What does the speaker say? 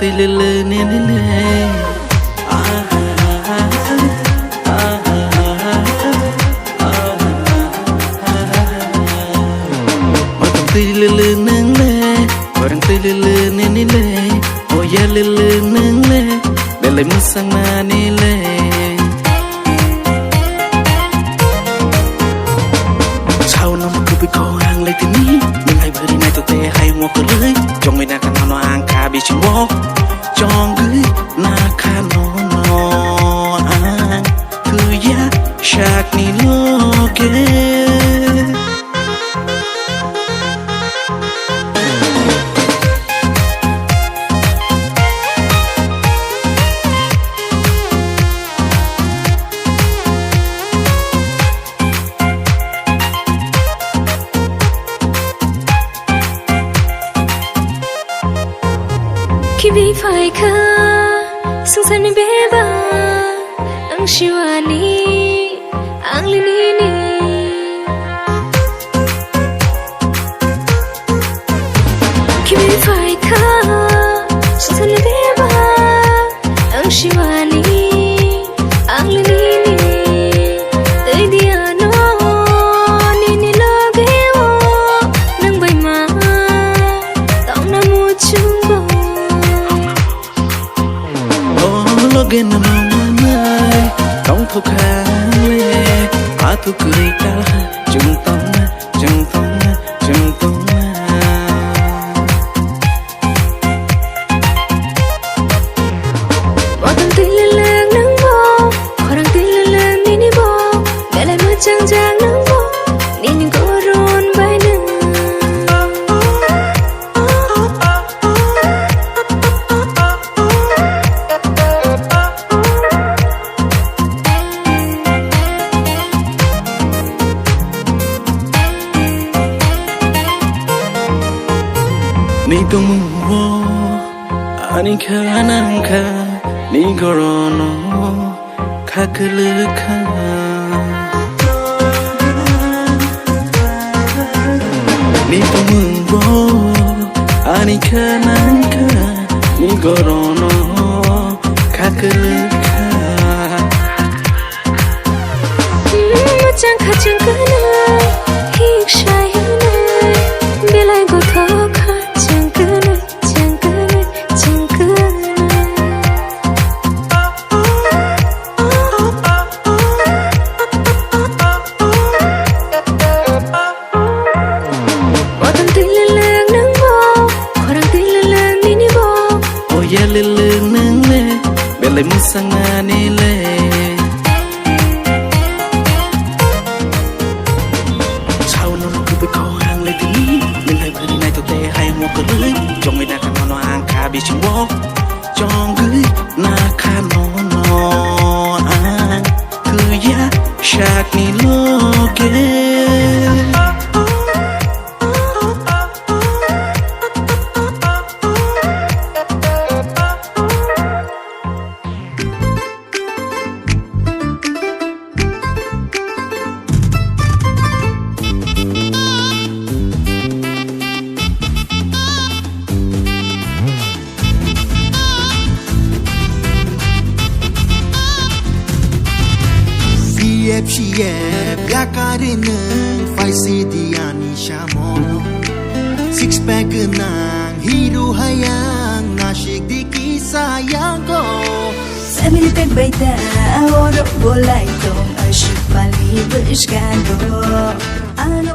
tay lê lê nè nè nè tay lê lê nè nè orang tay lê lê nè nè nè oh ya lê lê nè nè lê lê musang na nè lê sau năm cứ bị cô hàng lấy tiếng ní nhưng hay bơi đi này tôi tê hay mua cửa lưới trong người na khăn nó ăn cà bị chim bó trong gửi na khăn nó ăn cứ ya sạc ni lo kê khi bị phải khờ sung sân bé ba ang shiwani ang linini khi bị phải khờ sung sân bé ba ang shiwani ang linini tới dia no nini lo geo nang bay ma tao na mu chung gen na mai tông thục hàng lê à thu cười ta chừng tông chừng tông chừng tông bao tâm tin lên lên nắng bò khó đang tin lên lên đi đi bò để lại mưa trăng trăng nắng bò đi những cô rôn bay nương ni tung wo ani khanang kha ni gorono khaklu kha ni tung wo ani khanang kha ni gorono khaklu kha chẳng khát chẳng cứ nơi hít say nơi belai go thọ khát chẳng cứ nơi chẳng cứ nơi chẳng cứ nơi bao tâm tin lên lên nắng bò khó đang tin lên lên đi đi bò oh ya lê lê nè nè belai musang na nè lê cửa lưới trong người na khăn nó ăn cà bị chim bó trong gửi na khăn nó ăn cứ ya sạc ni lo kê Yakarine faisi diani shamo six pack nang hiru hayang nashik di kisayang ko family pack baita oro bolai tong ashik pali berskando ano